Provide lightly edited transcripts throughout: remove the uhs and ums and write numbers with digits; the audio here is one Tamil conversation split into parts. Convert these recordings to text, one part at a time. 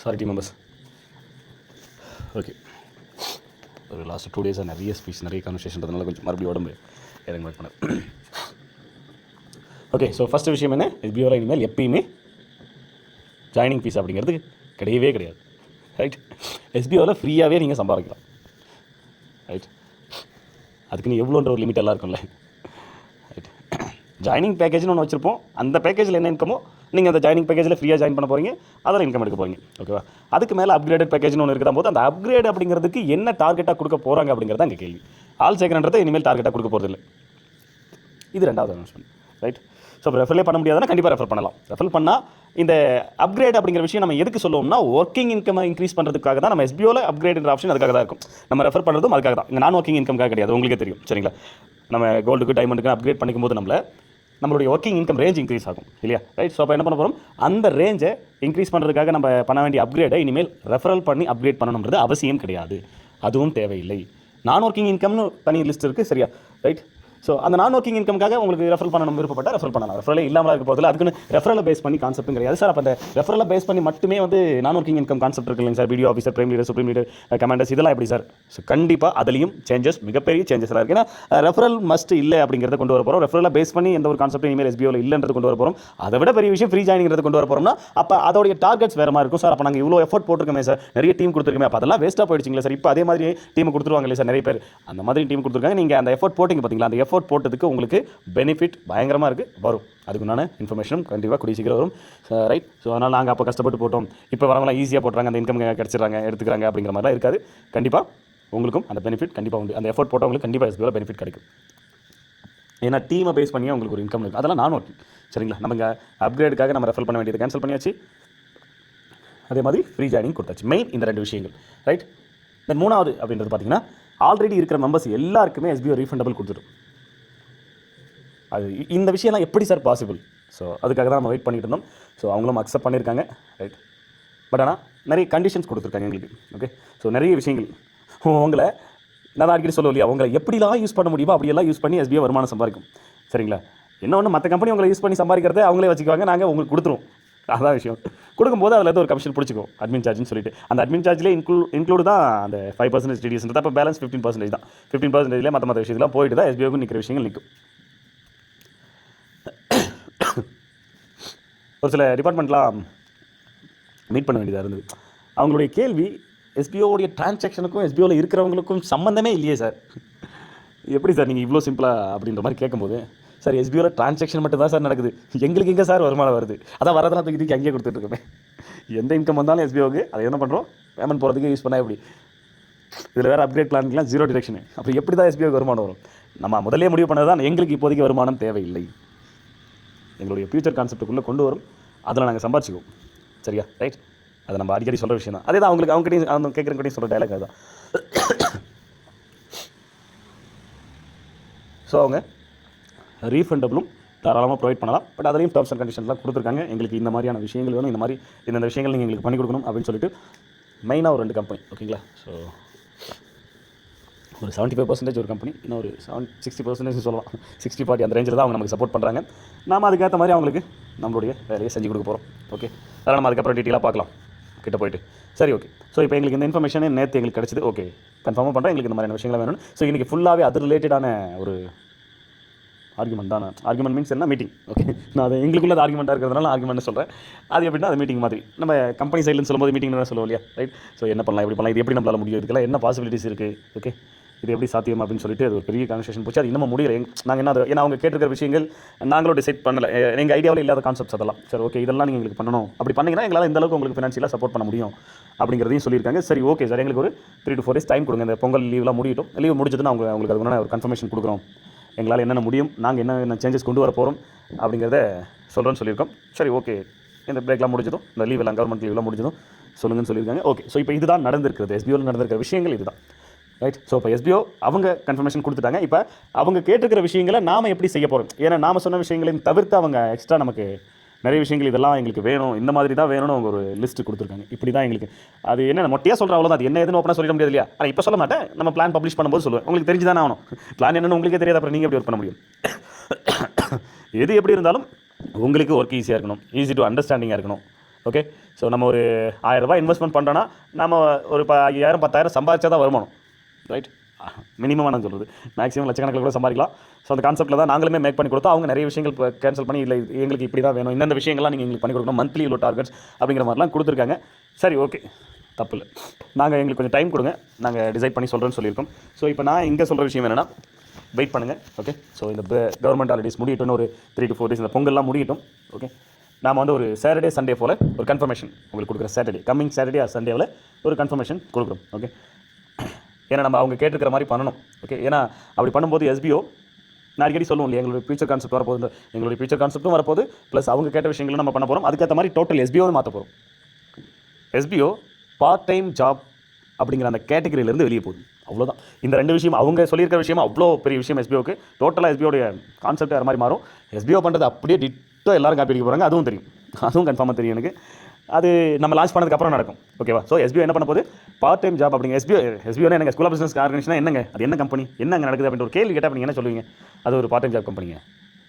Sorry team members. ஓகே, ஒரு லாஸ்ட் 2 டேஸாக நிறைய ஸ்பீச் நிறைய கான்வர்சேஷன்றதுனால கொஞ்சம் மறுபடியும் உடம்பு எனக்கு வெயிட் பண்ணது. ஓகே, ஸோ ஃபஸ்ட்டு விஷயம் என்ன, எஸ்பிஓவில் இனிமேல் எப்பயுமே ஜாயினிங் ஃபீஸ் அப்படிங்கிறது கிடையவே கிடையாது. ரைட், எஸ்பிஓவில் ஃப்ரீயாகவே நீங்கள் சம்பாதிக்கலாம். ரைட், அதுக்குன்னு எவ்வளோன்ற ஒரு லிமிட் எல்லாம் இருக்கும்ல. ரைட், ஜாயினிங் பேக்கேஜ்னு ஒன்று வச்சுருப்போம். அந்த பேக்கேஜில் என்ன இன்கமோ நீங்கள் அந்த ஜாயினிங் பேக்கேஜில் ஃப்ரீயாக ஜாயின் பண்ண போகிறீங்க, அதில் இன்கம் எடுக்க போகிறீங்க. ஓகேவா? அதுக்கு மேலே அப்கிரேடட் பேக்கேஜ்னு ஒன்று இருக்கிற போது அந்த அப்கிரேட் அப்படிங்கிறதுக்கு என்ன டார்கெட்டாக கொடுக்க போகிறாங்க அப்படிங்கிறத அங்கே கேள்வி. ஆல் சேகரன்றதை இனிமேல் டார்கெட்டாக கொடுக்க போகிறது இல்லை. இது ரெண்டாவது அனௌன்ஸ்மெண்ட். ரைட், ஸோ ரெஃபரே பண்ண முடியாதுன்னா கண்டிப்பாக ரெஃபர் பண்ணலாம். ரெஃபர் பண்ணால் இந்த அப்கிரேட் அப்படிங்கிற விஷயம் நம்ம எதுக்கு சொல்லுவோம்னா, ஒர்க்கிங் இன்கம் இன்க்ரீஸ் பண்ணுறதுக்காக தான். நம்ம எஸ்பிஓவில் அப்கிரேட்ன்ற ஆப்ஷன் அதுக்காக தான் இருக்கும். நம்ம ரெஃபர் பண்ணுறதும் அதுக்காக தான். இங்கே நான் ஒர்க்கிங் இன்கம்காக கிடையாது, உங்களுக்கே தெரியும். சரிங்களா? நம்ம கோல்டுக்கு டைமண்டுக்கு அப்கிரேட் பண்ணிக்கும் போது நம்மளுடைய ஒர்க்கிங் இன்கம் ரேஞ்ச் இன்க்ரீஸ் ஆகும் இல்லையா? ரைட், ஸோ அப்போ என்ன பண்ண போகிறோம், அந்த ரேஞ்சை இன்க்ரீஸ் பண்ணுறதுக்காக நம்ம பண்ண வேண்டிய அப்கிரேடை இனிமேல் ரெஃபரல் பண்ணி அப்கிரேட் பண்ணணுன்றது அவசியம் கிடையாது. அதுவும் தேவையில்லை. நான் ஒர்க்கிங் இன்கம்னு தனி லிஸ்ட் இருக்குது. சரியா? ரைட், ஸோ அந்த நான் ஒர்க்கிங் இன்கம்காக உங்களுக்கு ரெஃபர் பண்ணணும் விருப்பப்பட்டால் ரெஃபர் பண்ணலாம். ரெஃபரலே இல்லாமல் இருக்க போதில் அதுக்குன்னு ரெஃபரலை பேஸ் பண்ணி கான்செப்ட்டும் கிடையாது சார். அப்போ அந்த ரெஃபரலை பேஸ் பண்ணி மட்டுமே நான் ஒர்க்கிங் இன்கம் கான்செப்ட் இருக்கு இல்லைங்க sir. Video officer, prime leader, supreme leader, commanders, இதெல்லாம் எப்படி சார்? ஸோ கண்டிப்பாக அதுலேயும் சேஞ்சஸ், மிகப்பெரிய சேஞ்சஸ்லாம் இருக்குது. ஏன்னா ரெஃபரல் மஸ்ட் இல்லை அப்படிங்கிறத கொண்டு வர போகிறோம். ரெஃபரலை பேஸ் பண்ணி எந்த ஒரு கான்செப்ட் இனிமேல் எஸ்பிஓவில் இல்லைன்றது கொண்டு வர போகிறோம். அதை விட பெரிய விஷயம் ஃப்ரீ ஜாயினிங்கிறது கொண்டு வர போகிறோம்னா, அப்போ அதோடைய டார்கெட்ஸ் வேறு மாதிரி இருக்கும் சார். அப்போ நாங்கள் இவ்வளோ எஃபோர்ட் போட்டிருக்கோமே சார், நிறைய டீம் கொடுத்துருக்கோமே, அப்போ அதெல்லாம் வேஸ்ட்டாக போயிடுச்சிங்களா சார்? இப்போ அதே மாதிரி டீம் கொடுத்துருவாங்க இல்லை சார்? நிறைய பேர் அந்த மாதிரி டீம் கொடுத்துருக்காங்க. நீங்கள் அந்த எஃபோர்ட் போட்டிங்க பார்த்தீங்களா? அந்த எஃபோர்ட் போட்டதுக்கு உங்களுக்கு பெனிஃபிட் பயங்கரமாக இருக்குது, வரும். அதுக்குண்டான இன்ஃபர்மேஷனும் கண்டிப்பாக கூடிய சீக்கிரம் வரும். ரைட், ஸோ அதனால் நாங்கள் அப்போ கஷ்டப்பட்டு போட்டோம், இப்போ வரவங்களாம் ஈஸியாக போட்டுறாங்க, அந்த இன்கம் கிடச்சிட்றாங்க, எடுத்துக்கிறாங்க அப்படிங்கிற மாதிரிலாம் இருக்காது. கண்டிப்பாக உங்களுக்கும் அந்த பெனிஃபிட் கண்டிப்பாக உண்டு. அந்த எஃபோர்ட் போட்டவங்களுக்கு கண்டிப்பாக எஸ்பிஓவில் பெனிஃபிட் கிடைக்கும். ஏன்னா டீமை பேஸ் பண்ணியே உங்களுக்கு ஒரு இன்கம் இருக்குது. அதெல்லாம் நான் ஒர்க்கிங். சரிங்களா? நம்ம இங்கே அப்கிரேடுக்காக நம்ம ரெஃபர் பண்ண வேண்டியது கேன்சல் பண்ணியாச்சு. அதே மாதிரி ஃப்ரீ ஜாயினிங் கொடுத்தாச்சு. மெயின் இந்த 2 விஷயங்கள். ரைட், தென் மூணாவது அப்படின்றது பார்த்தீங்கன்னா, ஆல்ரெடி இருக்கிற மெம்பர்ஸ் எல்லாருக்குமே எஸ்பிஓ ரீஃபண்டபிள் கொடுத்துடும். அது இந்த விஷயம்லாம் எப்படி சார் பாசிபிள்? ஸோ அதுக்காக தான் நம்ம வெயிட் பண்ணிட்டு இருந்தோம். ஸோ அவங்களும் அக்செப்ட் பண்ணியிருக்காங்க. ரைட், பட் ஆனால் நிறைய கண்டிஷன்ஸ் கொடுத்துருக்காங்க எங்களுக்கு. ஓகே, ஸோ நிறைய விஷயங்கள் உங்களை நான் அடிக்கடி சொல்லுவோம் இல்லையா, அவங்களை எப்படிலாம் யூஸ் பண்ண முடியுமோ அப்படியெல்லாம் யூஸ் பண்ணி எஸ்பிஓ வருமானம் சம்பாதிக்கும். சரிங்களா? என்ன ஒன்று, மற்ற கம்பெனி உங்களை யூஸ் பண்ணி சம்பாதிக்கிறத அவங்களே வச்சுக்குவாங்க, நாங்கள் உங்களுக்கு கொடுத்துருவோம். அதான் விஷயம். கொடுக்கும்போது அதில் ஏதோ ஒரு கமிஷன் பிடிச்சிக்கும், அட்மின் சார்ஜ்னு சொல்லிட்டு. அந்த அட்மின் சார்ஜ்லேயே இன்க்ளூட் தான் அந்த 5% டிடிஎஸ்ன்றது. அப்போ பேலன்ஸ் 15% தான். 15% மற்ற விஷயத்தெல்லாம் போயிட்டு தான் எஸ்பிஓக்கு நிற்கிற விஷயங்கள் நிற்கும். ஒரு சில டிபார்ட்மெண்ட்லாம் மீட் பண்ண வேண்டியதாக இருந்தது. அவங்களுடைய கேள்வி, எஸ்பிஓடைய டிரான்சாக்ஷனுக்கும் எஸ்பிஓவில் இருக்கிறவங்களுக்கும் சம்மந்தமே இல்லையே சார், எப்படி சார் நீங்கள் இவ்வளோ சிம்பிளாக அப்படின்ற மாதிரி கேட்கும்போது, சார் எஸ்பிஓவில் டிரான்சாக்ஷன் மட்டும் தான் சார் நடக்குது, எங்களுக்கு எங்கே சார் வருமானம் வருது? அதான் வரதெல்லாம் தூக்கி அங்கேயே கொடுத்துட்ருக்கோமே. எந்த இன்கம் வந்தாலும் எஸ்பிஓக்கு அதை என்ன பண்ணுறோம், பேமெண்ட் போகிறதுக்கு யூஸ் பண்ணால் எப்படி? இதில் வேறு அப்கிரேட் பிளான்லாம் 0 டிடக்ஷனு. அப்போ எப்படி தான் எஸ்பிஓக்கு வருமானம் வரும்? நம்ம முதலே முடிவு பண்ணது தான் எங்களுக்கு இப்போதைக்கு வருமானம் தேவையில்லை, எங்களுடைய ஃபியூச்சர் கான்செப்ட்டுக்குள்ளே கொண்டு வரும், அதில் நாங்கள் சம்பாதிச்சிக்குவோம். சரியா? ரைட், அதை நம்ம அடிக்கடி சொல்கிற விஷயம் தான். அதே தான் அவங்களுக்கு அவங்ககிட்டையும் அவங்க கேட்குறவங்ககிட்டையும் சொல்கிற டைலாக் அதுதான். ஸோ அவங்க ரீஃபண்டபிளும் தாராளமாக ப்ரொவைட் பண்ணலாம். பட் அதுலேயும் டர்ம்ஸ் அண்ட் கண்டிஷன்ஸ்லாம் கொடுத்துருக்காங்க. எங்களுக்கு இந்த மாதிரியான விஷயங்கள் வேணும், இந்த மாதிரி இந்த விஷயங்கள் நீங்கள் எங்களுக்கு பண்ணி கொடுக்கணும் அப்படின்னு சொல்லிட்டு மெயினாக ஒரு 2 கம்பெனி. ஓகேங்களா? ஸோ ஒரு 75% ஒரு கம்பெனி, இன்னும் ஒரு 60% சொல்லலாம், 60-40 அந்த ரேஞ்சில் தான் அவங்க நமக்கு சப்போர்ட் பண்ணுறாங்க. நாம் அதுக்கேற்ற மாதிரி அவங்களுக்கு நம்மளுடைய வேலையை செஞ்சு கொடுக்க போகிறோம். ஓகே, அதனால் நம்ம அதுக்கப்புறம் டீட்டெயிலாக பார்க்கலாம் கிட்ட போயிட்டு. சரி, ஓகே. ஸோ இப்போ எங்களுக்கு இந்த இன்ஃபர்மேஷனே நேற்று எங்களுக்கு கிடச்சிது. ஓகே, கன்ஃபார்மாக பண்ணுறேன், எங்களுக்கு இந்த மாதிரியான விஷயங்கள் வேணும். ஸோ இன்றைக்கி ஃபுல்லாகவே அது ரிலேட்டடான ஒரு ஆர்குமெண்ட் தான். ஆர்குமெண்ட் மீன்ஸ் என்ன, மீட்டிங். ஓகே, நான் அது எங்களுக்குள்ள அது ஆர்குமெண்ட்டாக இருக்கிறதுனால ஆர்குமெண்ட் சொல்கிறேன். அது எப்படின்னா, அது மீட்டிங் மாதிரி. நம்ம கம்பெனி சைட்லேருந்து சொல்லும்போது மீட்டிங் தான் சொல்லுவோம் இல்லையா? ரைட், ஸோ என்ன பண்ணலாம், எப்படி பண்ணலாம், இது எப்படி நம்மளால் முடியும், இதுக்கெல்லாம் என்ன பாசிபிலிட்டிஸ் இருக்குது, ஓகே, இது எப்படி சாத்தியம் அப்படின்னு சொல்லிட்டு அது ஒரு பெரிய கான்வர்சேஷன் போச்சு. அது இன்னமும் முடியல. நாங்கள் என்ன, ஏன்னா அவங்க கேட்டிருக்கிற விஷயங்கள் நாங்களும் டிசைட் பண்ணலை. எங்கள் ஐடியாவில் இல்லாத கான்செப்ட்ஸ் அதெல்லாம். சரி, ஓகே, இதெல்லாம் நீங்கள் எங்களுக்கு பண்ணணும், அப்படி பண்ணிங்கன்னா எங்களால் இந்த அளவுக்கு உங்களுக்கு ஃபினான்ஷியலாக சப்போர்ட் பண்ண முடியும் அப்படிங்கிறதையும் சொல்லியிருக்காங்க. சரி, ஓகே சார், எங்களுக்கு ஒரு 3 to 4 days டைம் கொடுங்க, இந்த பொங்கல் லீவ்லாம் முடியட்டும். லீவ் முடிஞ்சதுன்னா உங்களுக்கு அதுக்கு ஒரு கன்ஃபர்மேஷன் கொடுக்குறோம், எங்களால் என்னென்ன முடியும், நாங்கள் என்னென்ன சேஞ்சஸ் கொண்டு வர போகிறோம் அப்படிங்கிறத சொல்கிறோன்னு சொல்லியிருக்கோம். சரி, ஓகே, இந்த பிரேக்லாம் முடிஞ்சதும், இந்த லீவெல்லாம் கவர்மெண்ட் லீவ்லாம் முடிஞ்சதும் சொல்லுங்கன்னு சொல்லியிருக்காங்க. ஓகே, ஸோ இப்போ இதுதான் நடந்திருக்கிறது, எஸ்பிஓவில் நடந்திருக்கிற விஷயங்கள் இதுதான். ரைட், ஸோ இப்போ எஸ்பிஓ அவங்க கன்ஃபர்மேஷன் கொடுத்துட்டாங்க. இப்போ அவங்க கேட்டிருக்கிற விஷயங்களை நாம் எப்படி செய்ய போகிறோம்? ஏன்னா நாம் சொன்ன விஷயங்களையும் தவிர்த்து அவங்க எக்ஸ்ட்ரா நமக்கு நிறைய விஷயங்கள் இதெல்லாம் எங்களுக்கு வேணும், இந்த மாதிரி தான் வேணும்னு அவங்க ஒரு லிஸ்ட்டு கொடுத்துருக்காங்க. இப்படி தான் எங்களுக்கு அது என்ன மொட்டையாக சொல்கிற அவ்வளோதான். அது என்ன எதுன்னு ஓப்பனாக சொல்லிட முடியாது இல்லையா? ஆனால் இப்போ சொல்ல மாட்டேன், நம்ம பிளான் பப்ளிஷ் பண்ணும்போது சொல்லுவேன். உங்களுக்கு தெரிஞ்சு தானே ஆகணும். பிளான் என்னென்னு உங்களுக்கே தெரியாது, அப்புறம் நீங்கள் எப்படி ஒர்க் பண்ண முடியும்? எது எப்படி இருந்தாலும் உங்களுக்கு ஒர்க் ஈஸியாக இருக்கணும், ஈஸி டு அண்டர்ஸ்டாண்டிங்காக இருக்கணும். ஓகே. ஸோ நம்ம ஒரு 1000 ரூபாய் இன்வெஸ்ட்மெண்ட் பண்ணுறோன்னா நம்ம ஒரு 5000 10,000 சம்பாதிச்சா தான் வருமானம், ரைட்? மினிமமாக நான் சொல்கிறது, மேக்ஸிமம் லட்சக்கணக்கில் கூட சம்பாதிக்கலாம். ஸோ அந்த கான்செப்ட்டில் தான் நாங்களுமே மேக் பண்ணி கொடுத்தோம். அவங்க நிறைய விஷயங்கள் இப்போ கேன்சல் பண்ணி இல்லை எங்களுக்கு இப்படி தான் வேணும், இந்தந்த விஷயங்கள்லாம் நீங்கள் எங்களுக்கு பண்ணி கொடுக்கணும், மந்த்லி இவ்வளோ டார்கெட்ஸ் அப்படிங்கிற மாதிரிலாம் கொடுத்துருக்காங்க. சரி, ஓகே, தப்பு இல்லை. நாங்கள் எங்களுக்கு கொஞ்சம் டைம் கொடுங்க, நாங்கள் டிசைட் பண்ணி சொல்கிறேன்னு சொல்லியிருக்கோம். ஸோ இப்போ நான் இங்கே சொல்கிற விஷயம் என்னென்னா, வெயிட் பண்ணுங்கள். ஓகே. ஸோ இந்த கவர்மெண்ட் ஹாலிடேஸ் முடியட்டும்னு ஒரு 3 to 4 days, இந்த பொங்கல்லாம் முடியட்டும். ஓகே. நாம் வந்து ஒரு சாட்டர்டே சண்டே போல் ஒரு கன்ஃபர்மேஷன் உங்களுக்கு கொடுக்குற, சாட்டர்டே கம்மிங் சாட்டர்டே ஆர் சண்டேவில் ஒரு கன்ஃபர்மேஷன் கொடுக்குறோம். ஓகே. ஏன்னா நம்ம அவங்க கேட்டுக்கிற மாதிரி பண்ணணும். ஓகே. ஏன்னா அப்படி பண்ணும்போது எஸ்பிஓ நான் அடிக்கடி சொல்லுவோம் இல்லையா, எங்களுடைய ஃபியூச்சர் கான்செப்ட் வரப்போகுது, எங்களுடைய ஃபியூச்சர் கான்செப்ட்டும் வரப்போகுது, ப்ளஸ் அவங்க கேட்ட விஷயங்களும் நம்ம பண்ண போகிறோம். அதுக்கேற்ற மாதிரி டோட்டல் எஸ்பிஓவும் மாற்ற போகிறோம். எஸ்பிஓ பார்ட் டைம் ஜாப் அப்படிங்கிற அந்த கேட்டகரியிலேருந்து வெளியே போகுது. அவ்வளோதான். இந்த 2 விஷயம் அவங்க சொல்லியிருக்கிற விஷயமா அவ்வளோ பெரிய விஷயம் எஸ்பிஓக்கு. டோட்டலாக எஸ்பிஓடைய கான்செப்ட் வேறு மாதிரி மாறும். எஸ்பிஓ பண்ணுறது அப்படியே டிட்டோ எல்லாரும் காப்பி அடிக்க போகிறாங்க, அதுவும் தெரியும், அதுவும் கன்ஃபார்மாக தெரியும் எனக்கு. அது நம்ம லான்ச் பண்ணதுக்கப்புறம் நடக்கும். ஓகேவா? ஸோ எஸ்பிஓ என்ன பண்ண போது, பார்ட் டைம் ஜாப் அப்படிங்க. எஸ்பிஓனா என்னங்க, ஸ்கூல் ஆஃப் பிஸ்னஸ் ஆர்கனைசேஷன் என்னங்க, அது என்ன கம்பெனி, என்ன அங்கே நடக்குது அப்படின்ற ஒரு கேள்வி கேட்டால் நீங்கள் என்ன சொல்லுவீங்க? அது ஒரு பார்ட் டைம் ஜாப் கம்பெனிங்க.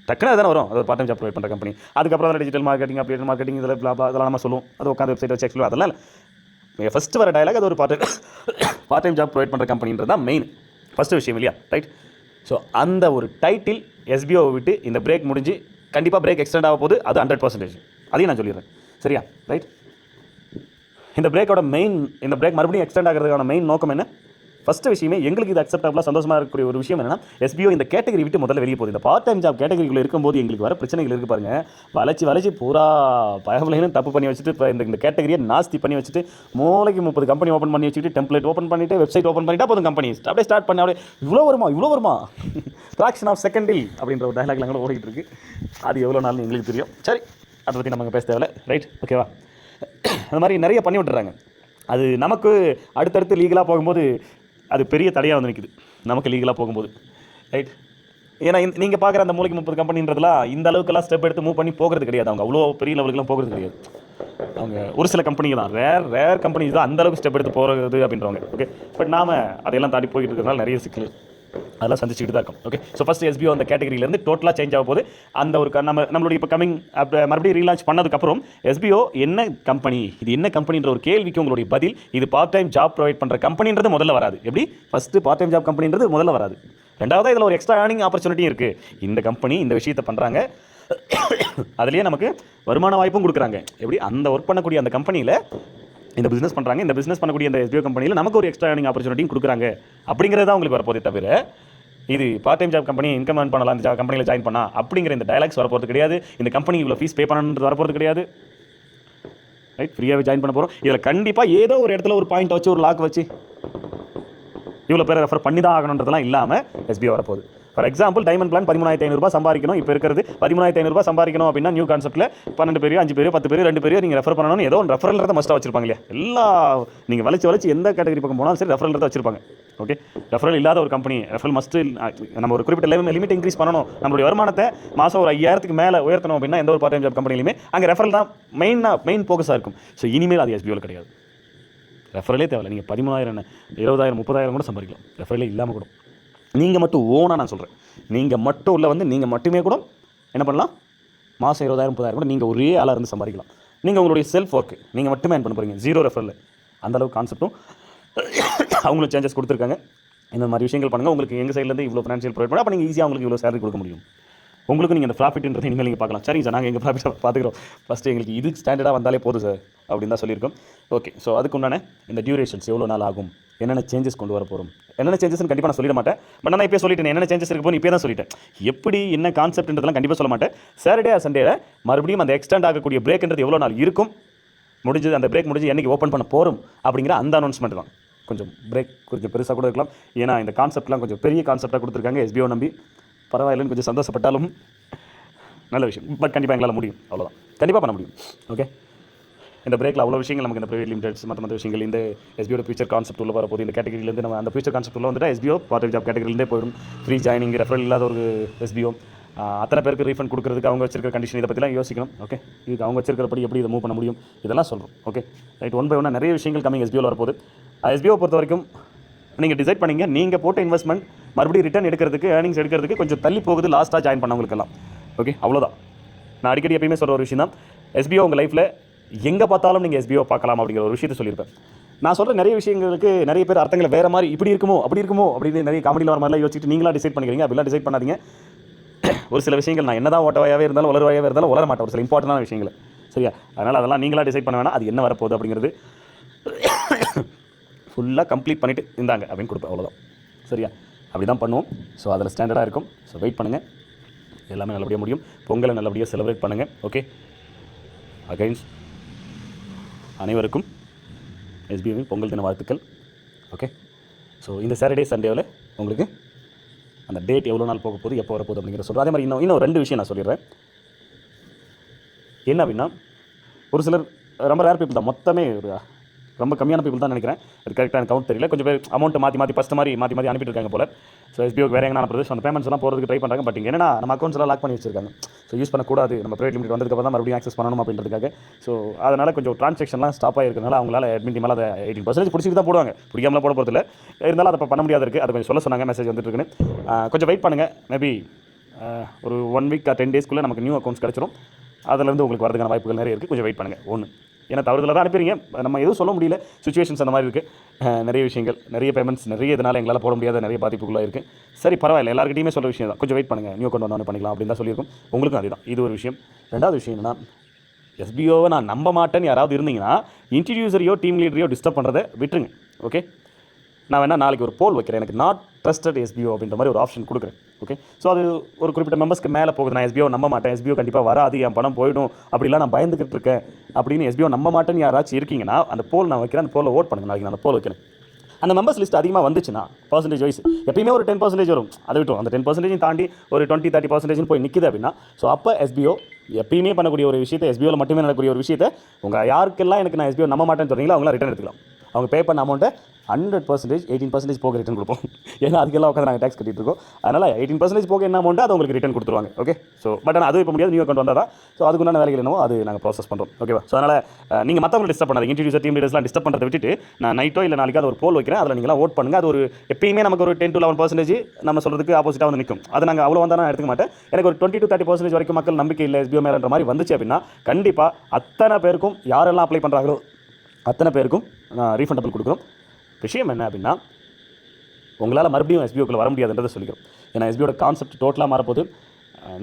டக்குனு தானே வரும், அது ஒரு பார்ட் டைம் ஜாப் ப்ரொவைட் பண்ணுற கம்பெனி. அதுக்கப்புறம் அதில் டிஜிட்டல் மார்க்கெட்டிங், அப்டேட் மார்க்கெட்டிங், இதில் அதெல்லாம் நம்ம சொல்லுவோம். அது உட்காந்து வெப்சைட் வச்சு எக்ஸ்ப்ளோர், அதெல்லாம் இல்லை. ஃபஸ்ட்டு வர டயலாக் அது ஒரு பார்ட் டைம் ஜாப் ப்ரொவைட் பண்ணுற கம்பெனின்றது தான் மெயின் ஃபஸ்ட்டு விஷயம் இல்லையா, ரைட்? ஸோ அந்த ஒரு டைட்டில் எஸ்பிஓவை விட்டு இந்த பிரேக் முடிஞ்சு கண்டிப்பாக பிரேக் எக்ஸ்டெண்ட் ஆக போகுது, அது 100%. அதையும் நான் சொல்லிடுறேன், சரியா, ரைட்? இந்த பிரேக்கோட மெயின், இந்த பிரேக் மறுபடியும் எக்ஸ்டெண்ட் ஆகிறதுக்கான மெயின் நோக்கம் என்ன? ஃபஸ்ட்டு விஷயமே எங்களுக்கு இது அக்செப்டபுளாக சந்தோஷமாக இருக்கக்கூடிய ஒரு விஷயம் என்னன்னா, எஸ்பிஓ இந்த கேட்டகரி விட்டு முதல்ல வெளியே போகுது. இந்த பார்ட் டைம் ஜாப் கேட்டகரிக்குள்ளே இருக்கும்போது எங்களுக்கு வர பிரச்சனைகள் இருக்குது பாருங்கள். வளைச்சி பூரா பயங்களையும் தப்பு பண்ணி வச்சுட்டு, இப்போ இந்த கேட்டகரியை நாஸ்தி பண்ணி வச்சுட்டு, மூளைக்கு 30 கம்பெனி ஓப்பன் பண்ணி வச்சுட்டு, டெம்ப்ளேட் ஓப்பன் பண்ணிவிட்டு, வெப்சைட் ஓப்பன் பண்ணிட்டா போதும், கம்பெனி அப்படியே ஸ்டார்ட் பண்ணி அப்படியே இவ்வளோ வருமா ஃப்ராக்ஷன் ஆஃப் செகண்டில் அப்படின்ற ஒரு டைலாக்லாம் கூட ஓடிக்கிட்டு இருக்குது. அது எவ்வளோ நாள்னு எங்களுக்கு தெரியும். சரி, அதை பற்றி நம்ம பேச தேவையில்ல, ரைட்? ஓகேவா? அந்த மாதிரி நிறைய பண்ணி விட்டுறாங்க. அது நமக்கு அடுத்தடுத்து லீகலாக போகும்போது அது பெரிய தடையாக வந்து நிற்குது, நமக்கு லீகலாக போகும்போது, ரைட்? ஏன்னா நீங்கள் பார்க்குற அந்த மூளைக்கு 30 கம்பெனின்றதுலாம் இந்த அளவுக்குலாம் ஸ்டெப் எடுத்து மூவ் பண்ணி போகிறது கிடையாது. அவங்க அவ்வளோ பெரிய லெவலுக்குலாம் போகிறது கிடையாது. அவங்க ஒரு சில கம்பெனிகள் தான், ரேர் கம்பெனிஸ் தான் அந்த அளவுக்கு ஸ்டெப் எடுத்து போகிறது அப்படின்றவங்க. ஓகே. பட் நாம் அதையெல்லாம் தாண்டி போயிட்டு இருக்கிறதுனால நிறைய சிக்கல் அதெல்லாம் சந்திச்சுட்டு தான் இருக்கும். ஓகே. ஸோ ஃபஸ்ட் எஸ்பிஓ அந்த கேட்டகரியிலேருந்து டோட்டலாக சேஞ்ச் ஆக போது அந்த ஒரு நம்மளுடைய இப்போ கமிங் மறுபடியும் ரீலான்ச் பண்ணதுக்கப்புறம் எஸ்பிஓ என்ன கம்பெனி, இது என்ன கம்பெனின்ற ஒரு கேள்விக்கு உங்களுடைய பதில், இது பார்ட் டைம் ஜாப் ப்ரொவைட் பண்ணுற கம்பெனின்றது முதல்ல வராது. எப்படி? ஃபஸ்ட்டு பார்ட் டைம் ஜாப் கம்பெனின்றது முதல்ல வராது. ரெண்டாவது இதில் ஒரு எக்ஸ்ட்ரா ஏர்னிங் ஆப்பர்ச்சுனிட்டி இருக்குது. இந்த கம்பெனி இந்த விஷயத்தை பண்ணுறாங்க, அதுலேயே நமக்கு வருமான வாய்ப்பும் கொடுக்குறாங்க. எப்படி? அந்த ஒர்க் பண்ணக்கூடிய அந்த கம்பெனியில் இந்த பிஸ்னஸ் பண்ணுறாங்க, இந்த பிஸ்னஸ் பண்ணக்கூடிய இந்த எஸ்பிஓ கம்பெனியில் நமக்கு ஒரு எக்ஸ்ட்ரா ஏர்னிங் ஆப்பர்ச்சுனிட்டியும் கொடுக்குறாங்க. அப்படிங்கிறது தான் உங்களுக்கு வரப்போதே தவிர, இது part time job company income earn பண்ணலாம் இந்த கம்பெனியில் ஜாயின் பண்ணா அப்படிங்கிற இந்த டைலாக்ஸ் வரப்போகிறது கிடையாது. இந்த கம்பெனி இவ்வளோ ஃபீஸ் பே பண்ணணுன்றது வரப்போகிறது கிடையாது, ரைட்? ஃப்ரீயாகவே ஜாயின் பண்ண போகிறோம். இதில் கண்டிப்பாக ஏதோ ஒரு இடத்துல ஒரு பாயிண்ட் வச்சு, ஒரு லாக் வச்சு இவ்வளோ பேரை ரெஃபர் பண்ணி தான் ஆகணுன்றதெல்லாம் இல்லாமல் எஸ்பிஓ வரப்போகுது. ஃபார் எக்ஸாம்பிள், டைமண்ட் பிளான் 13,500 சம்பாதிக்கணும். இப்போ இருக்கிறது 13,500 சம்பாதிக்கணும் அப்படின்னா நியூ கான்செப்ட்டில் 12 பேர் 5 பேர் 10 பேர் 2 பேர் நீங்கள் ரெஃபர் பண்ணணும். ஏதோ ஒரு ரெஃபரல்ன்றதை மஸ்ட்டாக வச்சிருப்பாங்க இல்லையா? எல்லா நீங்கள் வளைச்சு எந்த கேட்டகரி பக்கம் போனாலும் சரி ரெஃபரல்ன்றதை வச்சிருப்பாங்க. ஓகே. ரெஃபரல் இல்லாத ஒரு கம்பெனி, ரெஃபரல் மஸ்ட்டு நம்ம ஒரு குறிப்பிட்ட லிமிட் இன்க்ரீஸ் பண்ணணும், நம்மளுடைய வருமானத்தை மாதம் ஒரு 5,000க்கு மேலே உயர்த்தணும் அப்படின்னா எந்த ஒரு பார்ட் டைம் ஜாப் கம்பெனிலையுமே அங்கே ரெஃபரல் தான் மெயின் ஃபோக்கஸாக இருக்கும். ஸோ இனிமேல் அது எஸ்பிஓவில் கிடையாது. ரெஃபரலே தேவையில்லை. நீங்கள் 13,000 20,000 30,000 கூட சம்பாதிக்கலாம், ரெஃபரலே இல்லாமல் கூட. நீங்கள் மட்டும் ஓனாக நான் சொல்கிறேன், நீங்கள் மட்டும் உள்ள வந்து நீங்கள் மட்டுமே கூட என்ன பண்ணலாம், மாதம் 20,000 30,000 கூட நீங்கள் ஒரே ஆளாக இருந்து சம்பாதிக்கலாம். நீங்கள் உங்களுடைய செல்ஃப் ஒர்க்கு நீங்கள் மட்டுமே ஏர்ன் பண்ண போகிறீங்க, 0 ரெஃபரில். அந்தளவுக்கு கான்செப்ட்டும் அவங்களுக்கு சேஞ்சஸ் கொடுத்துருக்காங்க. இந்த மாதிரி விஷயங்கள் பண்ணுங்கள். உங்களுக்கு எங்கள் சைட்லேருந்து இவ்வளோ ஃபினான்ஷியல் ப்ரொவைட் பண்ணால் அப்போ நீங்கள் ஈஸியாக உங்களுக்கு இவ்வளோ சேலரி கொடுக்க முடியும். உங்களுக்கு நீங்கள் இந்த ப்ராஃபிட்ன்றது இனிமேல் நீங்கள் பார்க்கலாம். சரிங்க சார், நாங்கள் எங்கள் ப்ராஃபிட்டை பார்த்துக்கிறோம், ஃபஸ்ட்டு எங்களுக்கு இது ஸ்டாண்டர்டாக வந்தாலே போதும் சார் அப்படின்னு தான் சொல்லியிருக்கோம். ஓகே. ஸோ அதுக்கு உண்டான இந்த டியூரேஷன்ஸ் எவ்வளோ நாள் ஆகும், என்னென்ன சேஞ்சஸ் கொண்டு வர போகிறோம், என்னென்ன சேஞ்சஸ்ன்னு கண்டிப்பாக நான் சொல்லிட மாட்டேன். பட் நான் இப்போ சொல்லிட்டேன் என்னென்ன சேஞ்சஸ் இருக்க போது இப்போ தான் சொல்லிட்டேன். எப்படி என்ன கான்செப்ட்ன்றதெல்லாம் கண்டிப்பாக சொல்ல மாட்டேன். சாட்டர்டே சண்டேல மறுபடியும் அந்த எக்ஸ்டெண்ட் ஆகக்கூடிய பிரேக்ன்றது எவ்வளோ நாள் இருக்கும், முடிஞ்சது அந்த பிரேக் முடிஞ்சு என்றைக்கு ஓப்பன் பண்ண போகிறோம் அப்படிங்கிற அந்த அனௌன்ஸ்மெண்ட் தான். கொஞ்சம் பிரேக் கொஞ்சம் பெருசாக கூட இருக்கலாம், ஏன்னா இந்த கான்செப்ட்லாம் கொஞ்சம் பெரிய கான்செப்டாக கொடுத்துருக்காங்க. எஸ்பிஓ நம்பி பரவாயில்லைன்னு கொஞ்சம் சந்தோஷப்பட்டாலும் நல்ல விஷயம். பட் கண்டிப்பாக எங்களால் முடியும், அவ்வளோதான், கண்டிப்பாக பண்ண முடியும். ஓகே. இந்த பிரேக்கில் அவ்வளோ விஷயங்கள் நமக்கு இந்த ப்ரைவேட் லிமிடெட்ஸ் மற்ற விஷயங்கள் இந்த எஸ்பிஓட ஃபியூச்சர் கான்செப்ட் உள்ள வரப்போது. இந்த கேட்டகரியிலேருந்து நம்ம அந்த ஃபியூச்சர் கான்செப்ட் உள்ள வந்துட்டு எஸ்பிஓ பார்ட் டைம் ஜாப் கேட்டகரியிலே போயிடும். ஃப்ரீ ஜாயினிங், ரெஃபரல் இல்லாத ஒரு எஸ்பிஓ, அத்தனை பேருக்கு ரீஃபண்ட் கொடுக்குறதுக்கு அவங்க வச்சிருக்கிற கண்டிஷன், இதை பற்றிலாம் யோசிக்கணும். ஓகே. இதுக்கு அவங்க வச்சிருக்கிறபடி எப்படி இதை மூவ் பண்ண முடியும், இதெல்லாம் சொல்கிறோம். Okay, right. ஒன் பை ஒன்னாக நிறைய விஷயங்கள் கம்மிங் எஸ்பிஓவில் வரப்போகுது. எஸ்பிஓ பொறுத்த வரைக்கும் நீங்கள் டிசைட் பண்ணிங்க, நீங்கள் போட்ட இன்வெஸ்ட்மெண்ட் மறுபடியும் ரிட்டர்ன் எடுக்கிறதுக்கு, ஏர்னிங்ஸ் எடுக்கிறதுக்கு கொஞ்சம் தள்ளி போகுது லாஸ்ட்டாக ஜாயின் பண்ணவங்களுக்கெல்லாம். ஓகே, அவ்வளோதான். நான் அடிக்கடி எப்பயுமே சொல்கிற ஒரு விஷயம் தான், எஸ்பிஓ உங்கள் லைஃப்பில் எங்கே பார்த்தாலும் நீங்கள் எஸ்பிஓ பார்க்கலாம் அப்படிங்கிற ஒரு விஷயத்தை சொல்லியிருப்பேன். நான் சொல்கிற நிறைய விஷயங்களுக்கு நிறைய பேர் அர்த்தங்களை வேறு மாதிரி இப்படி இருக்குமோ அப்படி இருக்குமோ அப்படின்னு நிறைய காமெடியில் வர மாதிரிலாம் யோசிச்சுட்டு நீங்களா டிசைட் பண்ணிக்கிறீங்க. அப்படிலாம் டிசைட் பண்ணாதீங்க. ஒரு சில விஷயங்கள் நான் என்னதான் ஓட்டவாயாகவே இருந்தாலும் வளர்வாயாகவே இருந்தாலும் வளர மாட்டேன், ஒரு சில இம்பார்ட்டண்டான விஷயங்கள். சரியா? அதனால் அதெல்லாம் நீங்களாக டிசைட் பண்ண வேணாம். அது என்ன வரப்போகுது அப்படிங்கிறது ஃபுல்லாக கம்ப்ளீட் பண்ணிவிட்டு இருந்தாங்க அப்படின்னு கொடுப்பேன். அவ்வளோதான். சரியா? அப்படி தான் பண்ணுவோம். ஸோ அதில் ஸ்டாண்டர்டாக இருக்கும். ஸோ வெயிட் பண்ணுங்கள், எல்லாமே நல்லபடியாக முடியும். பொங்கலை நல்லபடியாக செலிப்ரேட் பண்ணுங்கள். ஓகே, அகைன்ஸ் அனைவருக்கும் எஸ்பிஓவின் பொங்கல் தின வாழ்த்துக்கள். ஓகே, ஸோ இந்த சாட்டர்டே சண்டேவில் உங்களுக்கு அந்த டேட் எவ்வளோ நாள் போக போகுது, எப்போ வரப்போகுது அப்படிங்கிற சொல்கிறேன். அதே மாதிரி இன்னும் 2 விஷயம் நான் சொல்லிடுறேன். என்ன அப்படின்னா, ஒரு சிலர் ரொம்ப ரேர் பீப்புள் தான், மொத்தமே ரொம்ப கம்மியான பீப்புள் தான் நினைக்கிறேன். அது கரெக்டாக கவுண்ட் தெரியல. கொஞ்சம் பேர் அமௌண்ட் மாற்றி ஃபஸ்ட் மாதிரி மாற்றி அனுப்பிட்டு இருக்காங்க போல. ஸோ எஸ்பிஓக்கு வேறு எங்கே அனுப்புறது, ஸோ அந்த பேமெண்ட்ஸ் எல்லாம் போகிறதுக்கு ட்ரை பண்ணுறாங்க. பட் என்னன்னா நம்ம அக்கௌண்ட்ஸ் எல்லாம் லாக் பண்ணி வச்சிருக்காங்க. ஸோ யூஸ் பண்ணக்கூடாது, நம்ம ப்ரைவேட் லிமிட் வந்ததுக்கப்புறம் தான் மறுபடியும் ஆக்சஸ் பண்ணணும் அப்படின்றதுக்காக. ஸோ அதனால் கொஞ்சம் ட்ரான்சாக்ஷன்லாம் ஸ்டாப் ஆகிருக்கனால அவங்களால அட்மின் மேலே அதை 18% பிடிச்சிட்டு தான் போடுவாங்க, பிடிக்காமலாம் போட போகிறதில்ல. இருந்தாலும் அதை பண்ண முடியாது இருக்குது. அதை கொஞ்சம் சொல்ல சொன்னாங்க, மெசேஜ் வந்துட்டு இருக்குன்னு. கொஞ்சம் வெயிட் பண்ணுங்கள். மேபி ஒரு 1 வீக் 10 டேஸ்க்குள்ளே நமக்கு நியூ அக்கௌண்ட்ஸ் கிடச்சிரும். அதிலேருந்து உங்களுக்கு வரதுக்கான வாய்ப்புகள் நிறைய இருக்குது. கொஞ்சம் வெயிட் பண்ணுங்கள். ஒன்று, ஏன்னா தவறுதலாக தான் அனுப்பிடுங்க, நம்ம எதுவும் சொல்ல முடியல, சுச்சுவேஷன்ஸ் அந்த மாதிரி இருக்குது. நிறைய விஷயங்கள், நிறைய பேமெண்ட்ஸ், நிறைய இதனால் எங்களால் போட முடியாத நிறைய பாதிப்புக்குள்ளே இருக்குது. சரி, பரவாயில்ல, எல்லாருக்கிட்டையுமே சொல்கிற விஷயம் தான். கொஞ்சம் வெயிட் பண்ணுங்கள், நியூ அக்கௌண்ட் ஒன்று பண்ணிக்கலாம் அப்படின்னு தான் சொல்லியிருக்கோம். உங்களுக்கும் அதுதான். இது ஒரு விஷயம். 2வது விஷயம் என்னன்னா, எஸ்பிஓவை நான் நம்ப மாட்டேன்னு யாராவது இருந்தீங்கன்னா இன்ட்ரடியூசரையோ டீம் லீடரையோ டிஸ்டர்ப் பண்ணுறதை விட்டுருங்க. ஓகே, நான் வேணால் நாளைக்கு ஒரு போல் வைக்கிறேன், எனக்கு நாட் ட்ரஸ்டட் எஸ்பிஓ அப்படின்ற மாதிரி ஒரு ஆப்ஷன் கொடுக்குறேன். ஓகே, ஸோ அது ஒரு குறிப்பிட்ட மெம்பர்ஸ்க்கு மேலே போகுது. நான் எஸ்பிஓ நம்ப மாட்டேன், எஸ்பிஓ கண்டிப்பாக வராது, என் பணம் போயிடும், அப்படிலாம் நான் பயந்துக்கிட்டு இருக்கேன் அப்படின்னு எஸ்பிஓ நம்ப மாட்டேன்னு யாராச்சும் இருக்கீங்கன்னா அந்த போல் நான் வைக்கிறேன். அந்த போலில் ஓட் பண்ணுங்க. நாளைக்கு நான் அந்த போல் வைக்கிறேன். அந்த மெம்பர்ஸ் லிஸ்ட் அதிகமாக வந்துச்சுன்னா பர்சன்டேஜ் வைஸ் எப்பயுமே ஒரு 10% வரும். அதை விட்டோம், அந்த 10% தாண்டி ஒரு 20-30% போய் நிற்கிது அப்படின்னா, ஸோ அப்போ எஸ்பிஓ எப்பயுமே பண்ணக்கூடிய ஒரு விஷயத்தை, எஸ்பிஓவில் மட்டுமே நடக்கக்கூடிய ஒரு விஷயத்தை, உங்கள் யாருக்கெல்லாம் எனக்கு நான் எஸ்பிஓ நம்ப மாட்டேன்னு சொல்கிறீங்களோ அவங்களாம் ரிட்டர்ன் எடுத்துக்கலாம். அவங்க பே பண்ண அமௌண்ட்டை 100% 18% போக ரிட்டர்ன் கொடுப்போம். ஏன்னா அதுக்கெல்லாம் உட்காந்து நாங்கள் டேக்ஸ் கட்டிட்டு இருக்கோம். அதனால் 18% போக என்ன அமௌண்ட்டு அதை உங்களுக்கு ரிட்டர்ன் கொடுத்துருவாங்க. ஓகே, ஸோ பட் ஆனால் அதுவும் இப்போ முடியாது, நியூ அக்கௌண்ட் வந்தால் தான். ஸோ அதுக்குண்டான வேலைகள் என்னவோ அது நாங்கள் ப்ராசஸ் பண்ணுறோம். ஓகேவா? ஸோ அதனால் நீங்கள் மற்றவங்களை டிஸ்டர்ப் பண்ணாதீங்க. இன்ட்ரடியூசர் டீம் லீடர்ஸ்லாம் டிஸ்டர்ப் பண்ணுறதை விட்டுட்டு நான் நைட்டோ இல்லை நாளைக்கு அது ஒரு போல் வைக்கிறேன், அதில் நீங்களாம் ஓட் பண்ணுங்கள். அது ஒரு எப்பயுமே நமக்கு ஒரு 10-11% நம்ம சொல்கிறதுக்கு ஆப்போசிட்டாக வந்து நிற்கும். அதை நாங்கள் அவ்வளோ வந்தால் நான் எடுத்துக்க மாட்டேன். எனக்கு ஒரு 20-30% வரைக்கும் மக்கள் நம்பிக்கை இல்லை எஸ்பிஓ மேலேன்ற மாதிரி வந்துச்சு அப்படின்னா கண்டிப்பாக அத்தனை பேருக்கும் யாரெல்லாம் அப்ளை பண்ணுறாங்களோ அத்தனை பேருக்கும் நான் ரீஃபண்டபிள் கொடுக்குறோம். விஷயம் என்ன அப்படின்னா, உங்களால் மறுபடியும் எஸ்பிஓக்குள்ளே வர முடியாதுன்றதை சொல்லிக்கிறோம். ஏன்னா எஸ்பிஓட கான்செப்ட் டோட்டலாக மாறப்போது.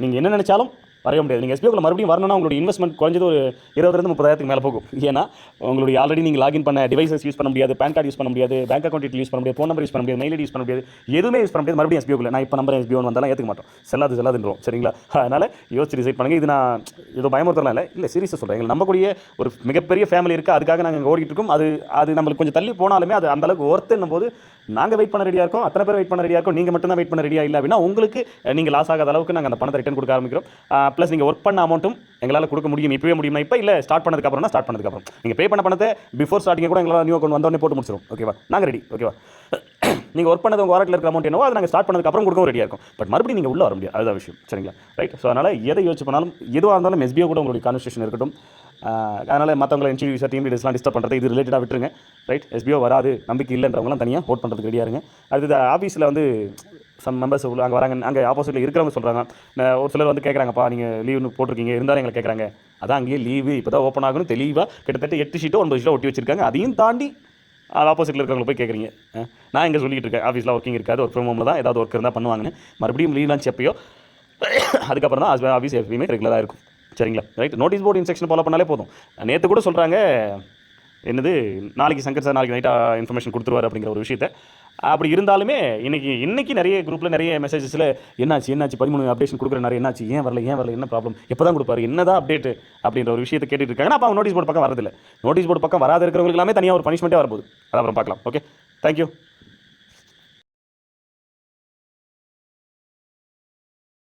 நீங்கள் என்ன நினச்சாலும் வரைய முடியாது. நீங்கள் எஸ்பிஓக்குள்ளே மறுபடியும் வரணும்னா உங்களுடைய இன்வெஸ்ட்மெண்ட் குறைஞ்சது ஒரு 20,000-30,000 மேலே போகும். ஏன்னா உங்களுடைய ஆல்ரெடி நீங்கள் லாகின் பண்ண டிவைசஸ் யூஸ் பண்ண முடியாது, பேன் கார்டு யூஸ் பண்ண முடியாது, பேங்க் அக்கௌண்ட் யூஸ் பண்ண முடியாது, ஃபோன் நம்பர் யூஸ் பண்ண முடியாது, மெயில் ஐடி யூஸ் பண்ண முடியாது, எதுவுமே யூஸ் பண்ண முடியாது. மறுபடியும் எஸ்பிஓக்குள்ளே நான் இப்போ நம்பர் எஸ்பிஓன்னு வந்தாலும் ஏற்றுக்க மாட்டோம். செல்லாதுன்றோம். சரிங்களா? அதனால் யோசிச்சு டிசைட் பண்ணுங்கள். இது நான் ஏதோ பயமுறுத்தலாம் இல்லை, சீரியஸாக சொல்கிறேன். எங்களுக்கு நம்பக்கூடிய ஒரு மிகப்பெரிய ஃபேமிலி இருக்குது, அதுக்காக நாங்கள் ஓடிட்டு இருக்கோம். அது நம்மளுக்கு கொஞ்சம் தள்ளி போனாலுமே அது அந்தளவுக்கு ஒர்த்துன்னும் போது நாங்கள் வெயிட் பண்ண ரெடியாக இருக்கோம். அத்தனை பேர் வெயிட் பண்ண ரெடியாக இருக்கோம். நீங்கள் மட்டும் தான் வெயிட் பண்ண ரெடியாக இல்லை அப்படின்னா உங்களுக்கு நீங்கள் லாஸ் ஆகாத அளவுக்கு நாங்கள் அந்த பணத்தை ரிட்டர்ன் கொடுக்க ஆரம்பிக்கிறோம். ப்ளஸ் நீங்கள் ஒர்க் பண்ண அமௌண்ட்டும் எங்களால் கொடுக்க முடியும். இப்போவே முடியுமா? இப்போ இல்லை, ஸ்டார்ட் பண்ணதுக்கப்புறம் ஸ்டார்ட் பண்ணதுக்கப்புறம் நீங்கள் பே பண்ண பணத்தை பிஃபோர் ஸ்டார்டிங் கூட எங்களால் நியூ அக்கௌண்ட் வந்தோடனே போட்டு முடிச்சிடும். ஓகேவா? நாங்கள் ரெடி. ஓகேவா? நீங்கள் ஒர்க் பண்ணது உங்கள் வாரத்தில் இருக்கிற அமௌண்ட் என்னவோ அதை நாங்கள் ஸ்டார்ட் பண்ணதுக்கப்புறம் கொடுக்கவும் ரெடியாக இருக்கும். பட் மறுபடியும் நீங்கள் உள்ளே வர முடியாது. அதுதான் விஷயம். சரிங்களா? ரைட். ஸோ அதனால் எதை யோசிச்சு பண்ணாலும் எதுவாக இருந்தாலும் எஸ்பிஓ கூட உங்களுடைய கான்வர்சேஷன் இருக்கட்டும். அதனால் மற்றவங்களை இன்ட்ரடியூசர் டீம் லீடர்ஸ்லாம் டிஸ்டர்ப் பண்ணுறது இது ரிலேட்டடாக விட்டுருங்க. ரைட். எஸ்பிஓ வராது, நம்பிக்கை இல்லைன்றவங்களாம் தனியாக ஓட் பண்ணுறதுக்கு ரெடியாக இருங்க. அடுத்தது ஆஃபீஸில் வந்து சம் மெம்பர்ஸ் அங்கே வராங்க, அங்கே ஆப்போசிட்டில் இருக்கிறவங்க சொல்கிறாங்க. ஒரு சிலர் வந்து கேட்குறாங்கப்பா, நீங்கள் லீவ்னு போட்டிருக்கீங்க, இருந்தாலும் எங்களை கேட்குறாங்க. அதான் அங்கேயே லீவு இப்போ தான் ஓப்பன் ஆகணும் தெளிவாக கிட்டத்தட்ட 8 ஷீட்டோ 9 ஷீட்டோ ஒட்டி வச்சிருக்காங்க. அதையும் தாண்டி அது ஆப்போசிட்டில் இருக்கிறவங்க போய் கேட்குறீங்க. நான் இங்கே சொல்லிட்டு இருக்கேன், ஆஃபீஸில் ஒர்க்கிங் இருக்காது, ஒர்க் ஃப்ரம் ஹோமில் தான் ஏதாவது ஒர்க் இருந்தால் பண்ணுவாங்கன்னு. மறுபடியும் லீவ் லான்ச் எப்பயோ அதுக்கப்புறம் தான் ஆஃபீஸ் எப்பயுமே ரெகுலராக இருக்கும். சரிங்களா? Right. Notice board instruction follow பண்ணாலே போதும். நேற்று கூட சொல்கிறாங்க, என்னது நாளைக்கு சங்கர் சார் நாளைக்கு நைட்டாக இன்ஃபர்மேஷன் கொடுத்துருவார் அப்படிங்கிற ஒரு விஷயத்தை. அப்படி இருந்தாலுமே இன்றைக்கி நிறைய குரூப்பில் நிறைய மெசேஜஸில் என்னாச்சு 13 அப்டேஷன் கொடுக்குற நிறைய என்னாச்சு, ஏன் வரல என்ன ப்ராப்ளம், எப்போ தான் கொடுப்பாரு, என்னதான் அப்டேட் அப்படின்ற ஒரு விஷயத்தை கேட்டுட்டு இருக்காங்க. அப்போ அவங்க நோட்டீஸ் போர்டு பக்கம் வரதில்லை. நோட்டீஸ் போர்டு பக்கம் வராது இருக்கிறவங்களுக்கு எல்லாமே தனியாக ஒரு பனிஷ்மெண்ட்டே வரப்போகுது. அது அப்புறம் பார்க்கலாம். Okay, thank you.